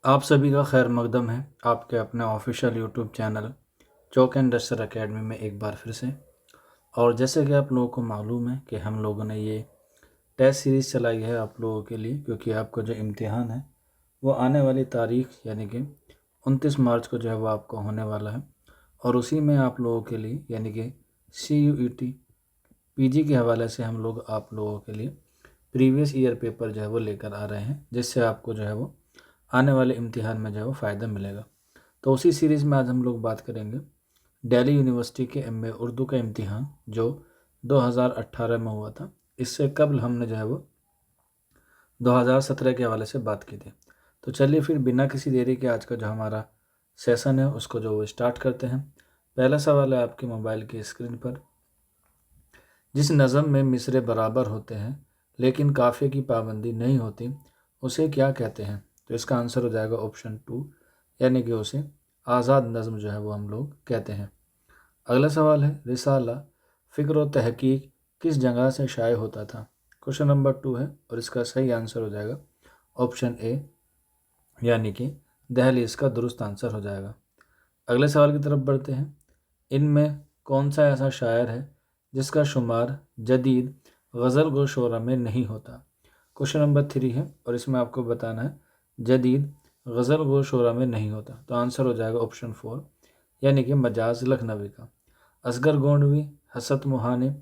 आप सभी का खैर मकदम है आपके अपने official YouTube channel chalk and duster academy में एक बार फिर से। और जैसे कि आप लोगों को मालूम है कि हम लोगों ने ये टेस्ट सीरीज़ चलाई है आप लोगों के लिए, क्योंकि आपका जो इम्तिहान है वो आने वाली तारीख यानी कि 29 मार्च को जो है वो आपको होने वाला है। और उसी में आप लोगों के लिए यानी कि CUET PG के हवाले से हम लोग आप लोगों के लिए प्रीवियस ईयर पेपर जो है वो लेकर आ रहे हैं, जिससे आपको जो है वो आने वाले इम्तिहान में जो है वो फ़ायदा मिलेगा। तो उसी सीरीज़ में आज हम लोग बात करेंगे दिल्ली यूनिवर्सिटी के MA उर्दू का इम्तिहान जो 2018 में हुआ था। इससे कबल हमने जो है वो 2017 के हवाले से बात की थी। तो चलिए फिर बिना किसी देरी के आज का जो हमारा सेशन है उसको जो वो स्टार्ट करते हैं। पहला सवाल है आपके मोबाइल की स्क्रीन पर। जिस नज़म में मिसरे बराबर होते हैं लेकिन काफ़िए की पाबंदी नहीं होती उसे क्या कहते हैं? तो इसका आंसर हो जाएगा ऑप्शन 2, यानी कि उसे आज़ाद नज़म जो है वो हम लोग कहते हैं। अगला सवाल है रिसाला फ़िक्र व तहकीक किस जगह से शाये होता था? क्वेश्चन नंबर 2 है और इसका सही आंसर हो जाएगा ऑप्शन ए, यानी कि दहली इसका दुरुस्त आंसर हो जाएगा। अगले सवाल की तरफ बढ़ते हैं। इनमें कौन सा ऐसा शायर है जिसका शुमार जदीद गज़ल गो शोरा में नहीं होता? क्वेश्चन नंबर 3 है और इसमें आपको बताना है जदीद गज़ल गो शोरा में नहीं होता। तो आंसर हो जाएगा ऑप्शन 4, यानी कि मजाज लखनवी का। असगर गोंडवी, हसत मुहाने,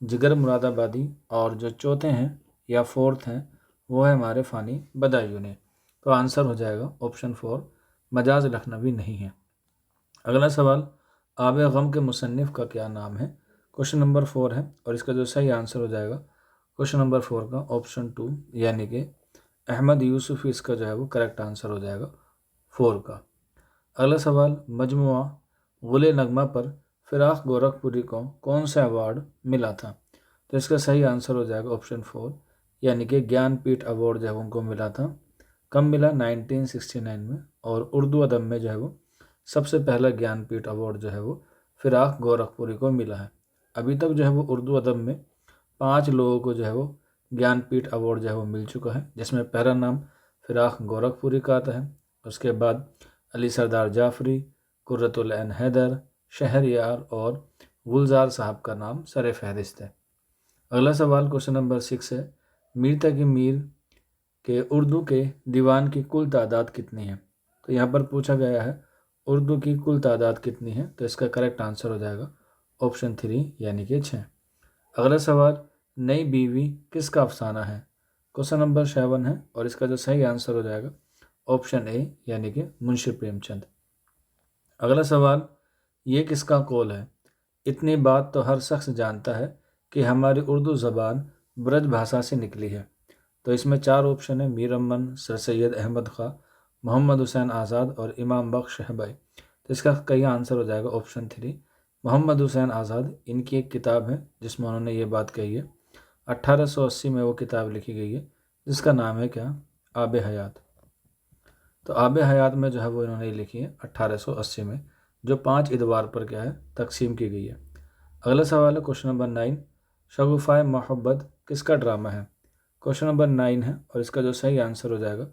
जिगर मुरादाबादी और जो चौथे हैं या फोर्थ हैं वो है हमारे फ़ानी बदायूनी। तो आंसर हो जाएगा ऑप्शन 4, मजाज लखनवी नहीं है। अगला सवाल आब गम के मुसन्निफ़ का क्या नाम है? क्वेश्चन नंबर 4 है और इसका जो सही आंसर हो जाएगा क्वेश्चन नंबर 4 का ऑप्शन 2, यानी कि अहमद यूसुफ़ी इसका जो है वो करेक्ट आंसर हो जाएगा 4 का। अगला सवाल मजमुआ गुल नगमा पर फ़िराक़ गोरखपुरी को कौन सा अवार्ड मिला था? तो इसका सही आंसर हो जाएगा ऑप्शन 4, यानी कि ज्ञानपीठ अवार्ड जो है उनको मिला था। कब मिला? 1969 में। और उर्दू अदब में जो है वो सबसे पहला ज्ञानपीठ अवार्ड जो है वो फ़िराक़ गोरखपुरी को मिला है। अभी तक जो है वो उर्दू अदब में 5 लोगों को जो है वो ज्ञानपीठ अवार्ड जो है वो मिल चुका है, जिसमें पहला नाम फ़िराक़ गोरखपुरी का आता है। उसके बाद अली सरदार जाफ़री, कुर्रतुल ऐन हैदर, शहरयार और गुलजार साहब का नाम सर फहरिस्त है। अगला सवाल क्वेश्चन नंबर 6 है मीर तकी मीर के उर्दू के दीवान की कुल तादाद कितनी है? तो यहाँ पर पूछा गया है उर्दू की कुल तादाद कितनी है, तो इसका करेक्ट आंसर हो जाएगा ऑप्शन 3, यानी कि 6। अगला सवाल नई बीवी किसका अफसाना है? क्वेश्चन नंबर 7 है और इसका जो सही आंसर हो जाएगा ऑप्शन ए, यानी कि मुंशी प्रेमचंद। अगला सवाल ये किसका कौल है? इतनी बात तो हर शख्स जानता है कि हमारी उर्दू ज़बान ब्रज भाषा से निकली है। तो इसमें 4 ऑप्शन है मीर अमन, सर सैयद अहमद ख़ां, मोहम्मद हुसैन आज़ाद और इमाम बख्श शहबाई। तो इसका कई आंसर हो जाएगा ऑप्शन 3, मोहम्मद हुसैन आज़ाद। इनकी एक किताब है जिसमें उन्होंने ये बात कही है। 1880 में वो किताब लिखी गई है जिसका नाम है क्या? आब हयात। तो आब हयात में जो है वो इन्होंने लिखी है 1880 में, जो 5 इतवार पर क्या है तकसीम की गई है। अगला सवाल है क्वेश्चन नंबर 9, शगुफ़ाए मोहब्बत किसका ड्रामा है? क्वेश्चन नंबर 9 है और इसका जो सही आंसर हो जाएगा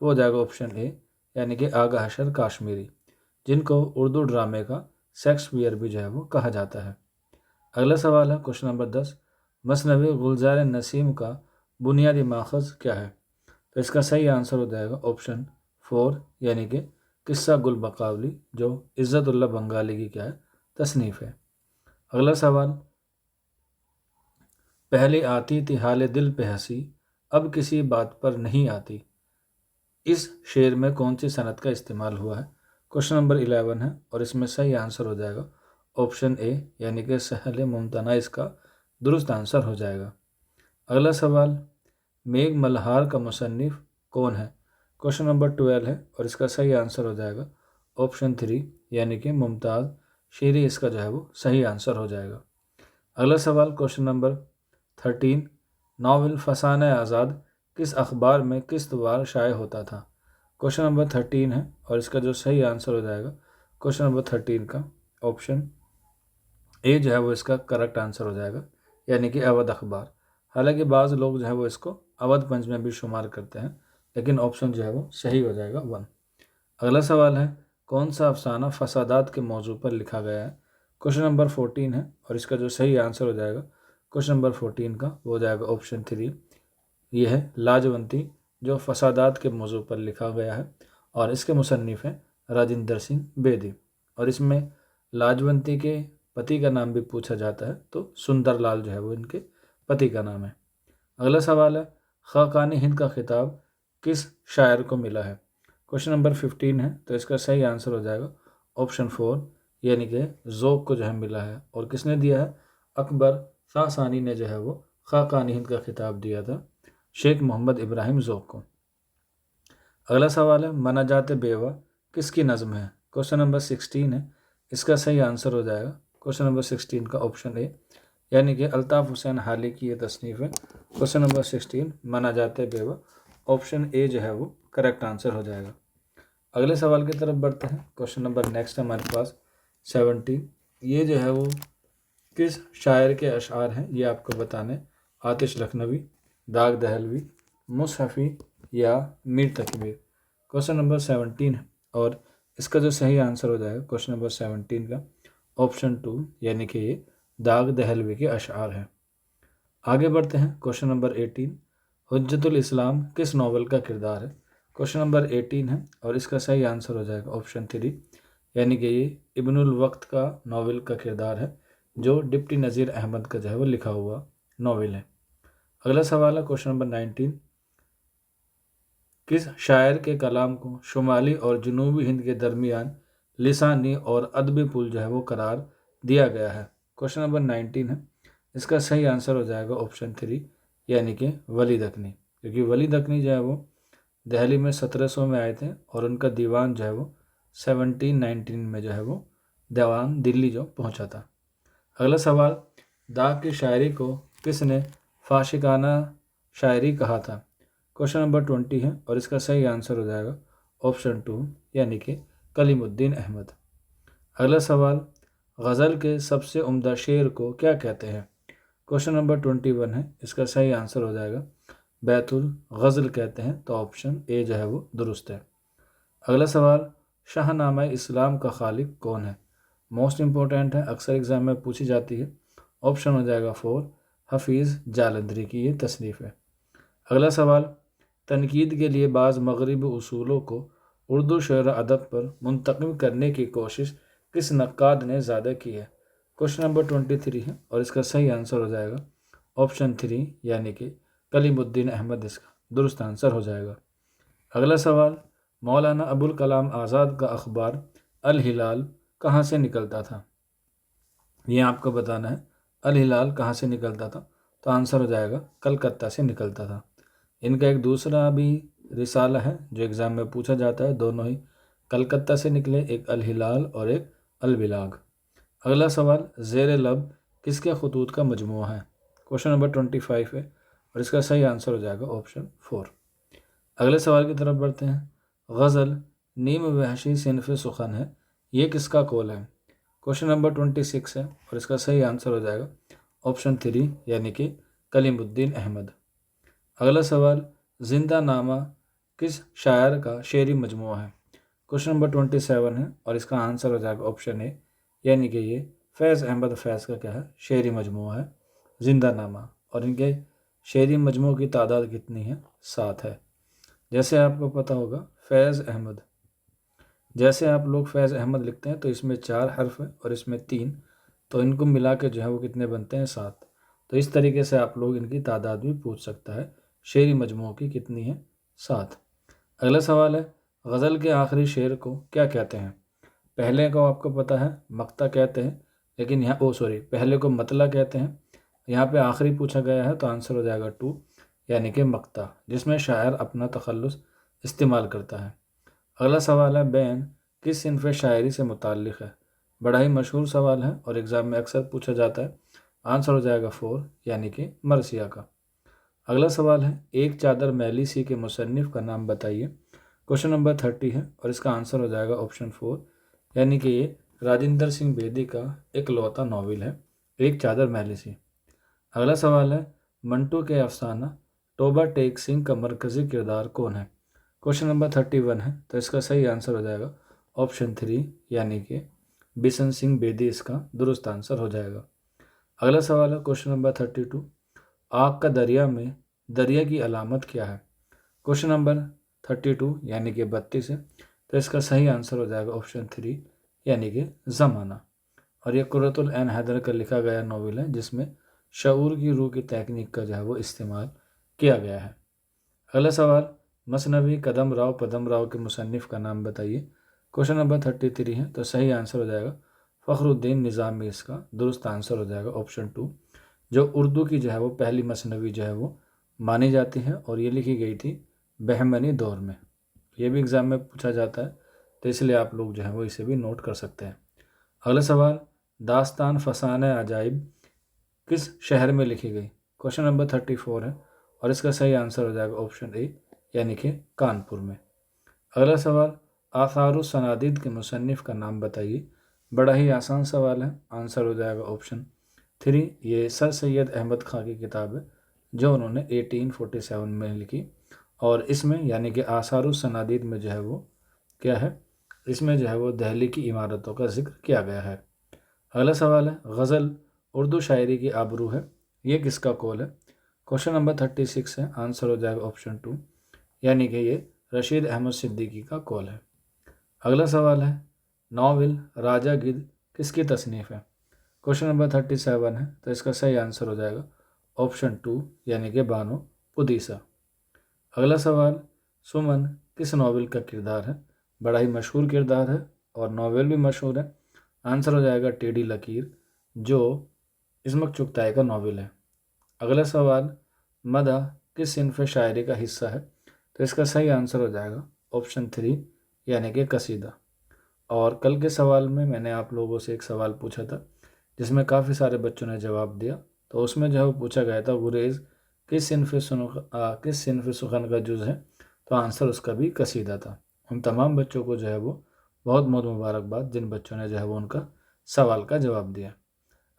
वो हो जाएगा ऑप्शन ए, यानी कि आगा हशर काश्मीरी, जिनको उर्दू ड्रामे का शेक्सपियर भी जो है वो कहा जाता है। अगला सवाल है क्वेश्चन नंबर 10, मसनवी गुलजार नसीम का बुनियादी माखज़ क्या है? तो इसका सही आंसर हो जाएगा ऑप्शन 4, यानी कि किस्सा गुल बकावली, जो इज़्ज़तुल्लाह बंगाली की क्या है तसनीफ़ है। अगला सवाल पहले आती थी हाले दिल पे हंसी अब किसी बात पर नहीं आती, इस शेर में कौन सी सनत का इस्तेमाल हुआ है? क्वेश्चन नंबर 11 है और इसमें सही आंसर हो जाएगा ऑप्शन ए, यानी कि सहल मुमतना इसका दुरुस्त आंसर हो जाएगा। अगला सवाल मेघ मल्हार का मुसन्निफ़ कौन है? क्वेश्चन नंबर 12 है और इसका सही आंसर हो जाएगा ऑप्शन 3, यानी कि मुमताज़ शेरी इसका जो है वो सही आंसर हो जाएगा। अगला सवाल क्वेश्चन नंबर 13, नावल फसान आज़ाद किस अखबार में किस वार शाये होता था? क्वेश्चन नंबर 13 है और इसका जो सही आंसर हो जाएगा क्वेश्चन नंबर 13 का ऑप्शन ए जो है वो इसका करेक्ट आंसर हो जाएगा, यानी कि अवध अखबार। हालांकि बाज़ लोग जो है वो इसको अवध पंच में भी शुमार करते हैं, लेकिन ऑप्शन जो है वो सही हो जाएगा 1। अगला सवाल है, कौन सा अफसाना फसादात के मौजू पर लिखा गया है? क्वेश्चन नंबर 14 है और इसका जो सही आंसर हो जाएगा क्वेश्चन नंबर 14 का वो हो जाएगा ऑप्शन 3। ये है लाजवंती, जो फसादात के मौजू पर लिखा गया है और इसके मुसन्निफ़ हैं राजिंदर सिंह बेदी। और इसमें लाजवंती के पति का नाम भी पूछा जाता है, तो सुंदर लाल जो है वो इनके पति का नाम है। अगला सवाल है, खाकानी हिंद का खिताब किस शायर को मिला है? क्वेश्चन नंबर 15 है, तो इसका सही आंसर हो जाएगा ऑप्शन 4, यानी कि ज़ौक़ को जो है मिला है। और किसने दिया है? अकबर शाह सानी ने जो है वो खाकानी हिंद का खिताब दिया था शेख मोहम्मद इब्राहिम ज़ौक़ को। अगला सवाल है, मनाजात बेवा किसकी नज़म है? क्वेश्चन नंबर 16 है, इसका सही आंसर हो जाएगा क्वेश्चन नंबर 16 का ऑप्शन ए, यानी कि अल्ताफ़ हुसैन हाली की ये तसनीफ़ है। क्वेश्चन नंबर 16 मनाजात बेवा, ऑप्शन ए जो है वो करेक्ट आंसर हो जाएगा। अगले सवाल की तरफ बढ़ते हैं। क्वेश्चन नंबर नेक्स्ट हमारे पास 17, ये जो है वो किस शायर के अशार हैं ये आपको बताने। आतिश लखनवी, दाग दहलवी, मुसहफ़ी या मीर तकबीर। क्वेश्चन नंबर 17 है और इसका जो सही आंसर हो जाएगा क्वेश्चन नंबर 17 का ऑप्शन 2, यानी कि ये दाग दहलवी के अशार हैं। आगे बढ़ते हैं। क्वेश्चन नंबर 18, हुज्जतुल इस्लाम किस नावल का किरदार है? क्वेश्चन नंबर 18 है और इसका सही आंसर हो जाएगा ऑप्शन 3, यानी कि ये इब्नुल वक्त का नावल का किरदार है, जो डिप्टी नज़ीर अहमद का जो है वो लिखा हुआ नावल है। अगला सवाल है क्वेश्चन नंबर 19, किस शायर के कलाम को शुमाली और जनूबी हिंद के दरमियान लिसानी और अदबी पुल जो है वो करार दिया गया है? क्वेश्चन नंबर 19 है, इसका सही आंसर हो जाएगा ऑप्शन 3, यानी कि वली दकनी। क्योंकि वली दकनी जो है वो दिल्ली में 1700 में आए थे और उनका दीवान जो है वो 1719 में जो है वो दीवान दिल्ली जो पहुंचा था। अगला सवाल, दाग की शायरी को किसने फाशिकाना शायरी कहा था? क्वेश्चन नंबर 20 है और इसका सही आंसर हो जाएगा ऑप्शन 2, यानी कि कलीमुद्दीन अहमद। अगला सवाल, गज़ल के सबसे उम्दा शेर को क्या कहते हैं? क्वेश्चन नंबर 21 है, इसका सही आंसर हो जाएगा बैतुल गज़ल कहते हैं, तो ऑप्शन ए जो है वो दुरुस्त है। अगला सवाल, शाहनामा इस्लाम का खालिक कौन है? मोस्ट इम्पोर्टेंट है, अक्सर एग्जाम में पूछी जाती है। ऑप्शन हो जाएगा 4, हफीज़ जालंधरी की ये तसनीफ़ है। अगला सवाल, तनकीद के लिए बाज़ मगरबी उसूलों को उर्दू शेर अदब पर मुंतकिल करने की कोशिश किस नक्काद ने ज़्यादा की है? क्वेश्चन नंबर 23 है और इसका सही आंसर हो जाएगा ऑप्शन 3, यानी कि कलीमुद्दीन अहमद इसका दुरुस्त आंसर हो जाएगा। अगला सवाल, मौलाना अबुल कलाम आज़ाद का अखबार अल हिलाल कहाँ से निकलता था? ये आपको बताना है, अल हिलाल कहाँ से निकलता था, तो आंसर हो जाएगा कलकत्ता से निकलता था। इनका एक दूसरा भी रिसाला है जो एग्ज़ाम में पूछा जाता है, दोनों ही कलकत्ता से निकले, एक अल हिलाल और एक अल बिलाग। अगला सवाल, ज़ेर लब किसके खतूत का मजमूआ है? क्वेश्चन नंबर 25 है और इसका सही आंसर हो जाएगा ऑप्शन 4। अगले सवाल की तरफ बढ़ते हैं। गज़ल नीम वहशी सिनफ़ सुखन है, ये किसका कौल है? क्वेश्चन नंबर 26 है और इसका सही आंसर हो जाएगा ऑप्शन 3, यानी कि कलीमुद्दीन अहमद। अगला सवाल, जिंदा नामा किस शायर का शेरी मजमूआ है? क्वेश्चन नंबर 27 है और इसका आंसर हो जाएगा ऑप्शन ए, यानी कि ये फैज़ अहमद फैज़ का क्या है, शेरी मजमूआ है जिंदा नामा। और इनके शेरी मजमू की तादाद कितनी है? 7 है। जैसे आपको पता होगा फैज़ अहमद, जैसे आप लोग फैज़ अहमद लिखते हैं तो इसमें 4 हर्फ है और इसमें 3, तो इनको मिला के जो है वो कितने बनते हैं? 7। तो इस तरीके से आप लोग इनकी तादाद भी पूछ सकता है, शेरी मजमू की कितनी है? 7। अगला सवाल है, गज़ल के आखिरी शेर को क्या कहते हैं? पहले को आपको पता है मक्ता कहते हैं, लेकिन यहाँ पहले को मतला कहते हैं, यहाँ पे आखिरी पूछा गया है तो आंसर हो जाएगा 2, यानी कि मक्ता, जिसमें शायर अपना तखल्लुस इस्तेमाल करता है। अगला सवाल है, बैन किस सिनफ़ शायरी से मुताल्लिक़ है? बड़ा ही मशहूर सवाल है और एग्ज़ाम में अक्सर पूछा जाता है। आंसर हो जाएगा 4, यानी कि मरसिया का। अगला सवाल है, एक चादर मैली सी के मुसन्निफ़ का नाम बताइए। क्वेश्चन नंबर 30 है और इसका आंसर हो जाएगा ऑप्शन 4, यानी कि ये राजिंदर सिंह बेदी का इकलौता नावल है, एक चादर मैली सी। अगला सवाल है, मंटू के अफसाना तोबा टेक सिंह का मरकज़ी किरदार कौन है? क्वेश्चन नंबर 31 है, तो इसका सही आंसर हो जाएगा ऑप्शन 3 यानी कि बिशन सिंह बेदी इसका दुरुस्त आंसर हो जाएगा। अगला सवाल है क्वेश्चन नंबर 32, आग का दरिया में दरिया की अलामत क्या है। क्वेश्चन नंबर 32 यानी कि 32 है, तो इसका सही आंसर हो जाएगा ऑप्शन 3 यानी कि ज़माना। और ये कुर्रतुल ऐन हैदर का लिखा गया नॉवेल है जिसमें शऊर की रूह की तकनीक का जो है वो इस्तेमाल किया गया है। अगला सवाल, मसनवी कदम राव पदम राव के मुसन्निफ़ का नाम बताइए। क्वेश्चन नंबर 33 है, तो सही आंसर हो जाएगा फ़खरुद्दीन निज़ामी, इसका दुरुस्त आंसर हो जाएगा ऑप्शन 2, जो उर्दू की जो है वो पहली मसनवी जो है वो मानी जाती है और ये लिखी गई थी बहमनी दौर में। ये भी एग्ज़ाम में पूछा जाता है, तो इसलिए आप लोग जो है वो इसे भी नोट कर सकते हैं। अगला सवाल, दास्तान फसान अजाइब किस शहर में लिखी गई। क्वेश्चन नंबर 34 है और इसका सही आंसर हो जाएगा ऑप्शन ए यानी कि कानपुर में। अगला सवाल, आसारुस सनादिद के मुसन्निफ़ का नाम बताइए। बड़ा ही आसान सवाल है, आंसर हो जाएगा ऑप्शन 3, ये सर सैयद अहमद खां की किताब है जो उन्होंने 1847 में लिखी। और इसमें यानी कि आसारुस सनादिद में जो है वो क्या है, इसमें जो है वो दिल्ली की इमारतों का जिक्र किया गया है। अगला सवाल है, गज़ल उर्दू शायरी की आबरू है, ये किसका कौल है। क्वेश्चन नंबर 36 है, आंसर हो जाएगा ऑप्शन 2 यानी कि ये रशीद अहमद सिद्दीकी का कौल है। अगला सवाल है, नावल राजा गिद्ध किसकी तसनीफ़ है। क्वेश्चन नंबर 37 है, तो इसका सही आंसर हो जाएगा ऑप्शन 2 यानी कि बानो पुदीसा। अगला सवाल, सुमन किस नावल का किरदार है। बड़ा ही मशहूर किरदार है और नावल भी मशहूर है। आंसर हो जाएगा टेढ़ी लकीर, जो इस्मत चुगताई का नावल है। अगला सवाल, मदा किस सिन्फ़ शायरी का हिस्सा है। तो इसका सही आंसर हो जाएगा ऑप्शन 3 यानी कि कसीदा। और कल के सवाल में मैंने आप लोगों से एक सवाल पूछा था जिसमें काफ़ी सारे बच्चों ने जवाब दिया, तो उसमें जो है वो पूछा गया था गुरेज़ किस सिन्फ़ सुखन का जुज़ है, तो आंसर उसका भी कसीदा था। उन तमाम बच्चों को जो है वो बहुत बहुत मुबारकबाद जिन बच्चों ने जो है वो उनका सवाल का जवाब दिया।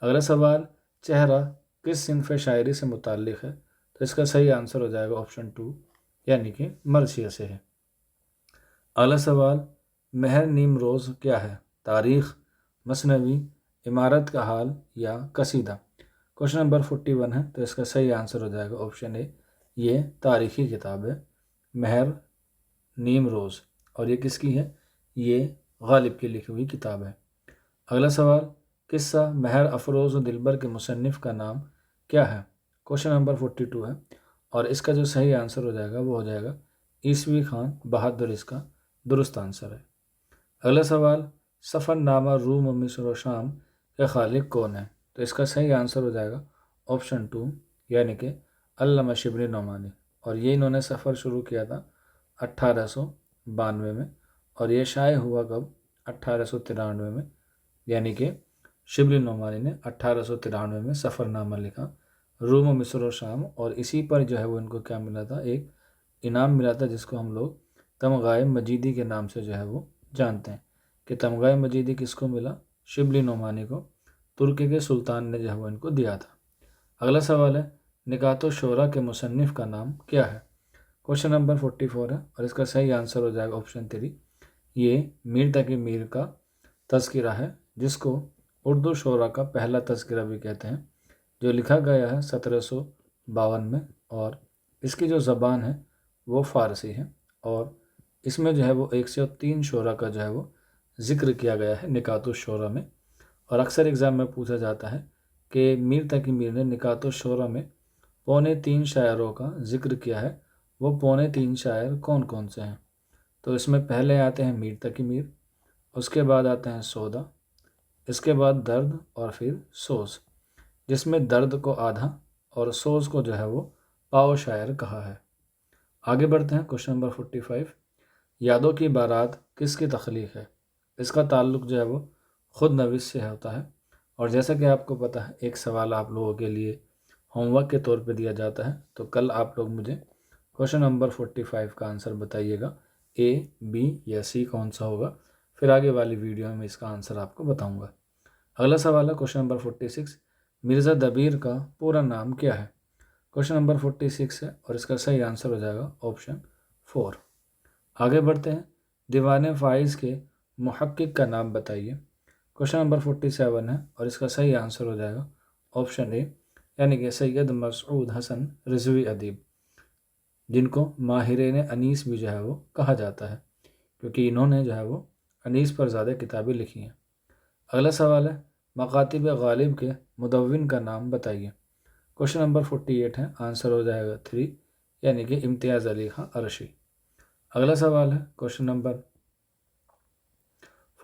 अगला सवाल, चेहरा किस सिन्फ़ शायरी से मुताल्लिक़ है। तो इसका सही आंसर हो जाएगा ऑप्शन 2 यानी कि मरसिया से है। अगला सवाल, महर नीम रोज़ क्या है। तारीख़, मसनवी, इमारत का हाल या कसीदा। क्वेश्चन नंबर 41 है, तो इसका सही आंसर हो जाएगा ऑप्शन ए, ये तारीख़ी किताब है महर नीम रोज़। और ये किसकी है, ये गालिब की लिखी हुई किताब है। अगला सवाल, किस्सा महर अफरोज़ और दिलबर के मुसन्निफ़ का नाम क्या है। क्वेश्चन नंबर 42 है और इसका जो सही आंसर हो जाएगा वो हो जाएगा ईसवी खान बहादुर, इसका दुरुस्त आंसर है। अगला सवाल, सफ़रनामा रूम और मिस्र और शाम के खालिक कौन है। तो इसका सही आंसर हो जाएगा ऑप्शन 2 यानी कि अल्लामा शिबली नोमानी। और ये इन्होंने सफ़र शुरू किया था 1892 में और ये शाये हुआ कब, 1893 में। यानी कि शिबली नोमानी ने 1893 में सफ़रनामा लिखा रूम और मिस्र और शाम, और इसी पर जो है वो इनको क्या मिला था, एक इनाम मिला था जिसको हम लोग तमगाए मजीदी के नाम से जो है वो जानते हैं कि तमगाए मजीदी किसको मिला, शिबली नोमानी को। तुर्की के सुल्तान ने जो है वो इनको दिया था। अगला सवाल है, निकातो शोरा के मुसन्निफ़ का नाम क्या है। क्वेश्चन नंबर 44 है और इसका सही आंसर हो जाएगा ऑप्शन 3, ये मीर तकी मीर का तज़किरा है जिसको उर्दू शोरा का पहला तज़किरा भी कहते हैं, जो लिखा गया है 1752 में। और इसकी जो ज़बान है वो फ़ारसी है और इसमें जो है वो 103 शोरा का जो है वो ज़िक्र किया गया है निकातुश शोरा में। और अक्सर एग्ज़ाम में पूछा जाता है कि मीर तकी मीर ने निकातुश शोरा में पौने 3 शायरों का ज़िक्र किया है, वो पौने 3 शायर कौन कौन से हैं। तो इसमें पहले आते हैं मीर तकी मीर, उसके बाद आते हैं सौदा, इसके बाद दर्द और फिर सोज़, जिसमें दर्द को आधा और सोज़ को जो है वो पाओ शायर कहा है। आगे बढ़ते हैं क्वेश्चन नंबर 45, यादों की बारात किसकी तख्लीक है। इसका ताल्लुक़ जो है वो ख़ुद नवीस से होता है। और जैसा कि आपको पता है एक सवाल आप लोगों के लिए होमवर्क के तौर पे दिया जाता है, तो कल आप लोग मुझे क्वेश्चन नंबर 45 का आंसर बताइएगा, ए, बी या सी कौन सा होगा। फिर आगे वाली वीडियो में इसका आंसर आपको बताऊँगा। अगला सवाल है क्वेश्चन नंबर 46, मिर्ज़ा दबीर का पूरा नाम क्या है। क्वेश्चन नंबर 46 है और इसका सही आंसर हो जाएगा ऑप्शन 4। आगे बढ़ते हैं। दीवान फ़ाइज़ के मुहक्किक का नाम बताइए। क्वेश्चन नंबर 47 है और इसका सही आंसर हो जाएगा ऑप्शन ए, यानी कि सैयद मसऊद हसन रिजवी अदीब, जिनको माहिरीन अनीस भी जो है वो कहा जाता है, क्योंकि इन्होंने जो है वो अनीस पर ज़्यादा किताबें लिखी हैं। अगला सवाल है, मकातिब गालिब के मुदव्विन का नाम बताइए। क्वेश्चन नंबर 48 है, आंसर हो जाएगा 3, यानी कि इम्तियाज़ अली खां अरशी। अगला सवाल है क्वेश्चन नंबर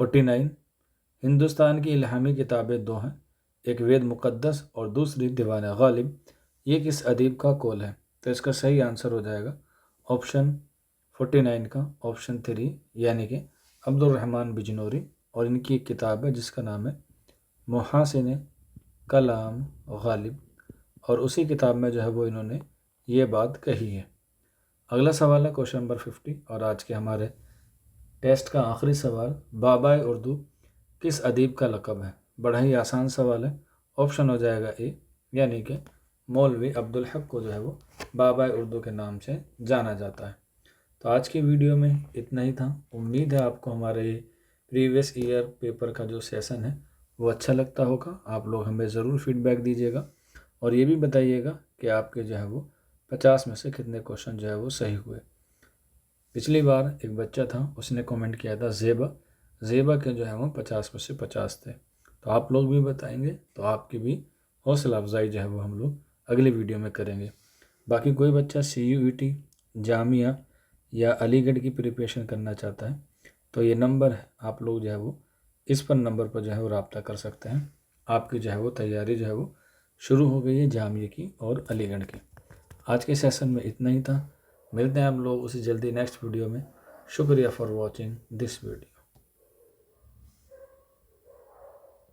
49, हिंदुस्तान की इल्हामी किताबें दो हैं, एक वेद मुक़द्दस और दूसरी दीवान गालिब, ये किस अदीब का कौल है? तो इसका सही आंसर हो जाएगा ऑप्शन 49 का ऑप्शन 3, यानी कि अब्दुल रहमान बिजनौरी, और इनकी एक किताब है जिसका नाम है मुहासिन कलाम गालिब, और उसी किताब में जो है वो इन्होंने ये बात कही है। अगला सवाल है क्वेश्चन नंबर 50 और आज के हमारे टेस्ट का आखिरी सवाल, बाबाए उर्दू किस अदीब का लक़ब है? बड़ा ही आसान सवाल है। ऑप्शन हो जाएगा ए, यानी कि मौलवी अब्दुल हक को जो है वो बाबाए उर्दू के नाम से जाना जाता है। तो आज की वीडियो में इतना ही था। उम्मीद है आपको हमारे प्रीवियस ईयर पेपर का जो सेशन है वो अच्छा लगता होगा। आप लोग हमें ज़रूर फीडबैक दीजिएगा और ये भी बताइएगा कि आपके जो है वो 50 में से कितने क्वेश्चन जो है वो सही हुए। पिछली बार एक बच्चा था, उसने कमेंट किया था ज़ेबा के जो है वो 50 में से 50 थे। तो आप लोग भी बताएंगे तो आपकी भी हौसला अफजाई जो है वो हम लोग अगली वीडियो में करेंगे। बाकी कोई बच्चा CUET, जामिया या अलीगढ़ की प्रिपरेशन करना चाहता है तो ये नंबर है, आप लोग जो है वो इस पर नंबर पर जो है वो रब्ता कर सकते हैं। आपकी जो है वो तैयारी जो है वो शुरू हो गई है जामिया की और अलीगढ़ की। आज के सेशन में इतना ही था। मिलते हैं हम लोग उसी जल्दी नेक्स्ट वीडियो में। शुक्रिया फॉर वॉचिंग दिस वीडियो।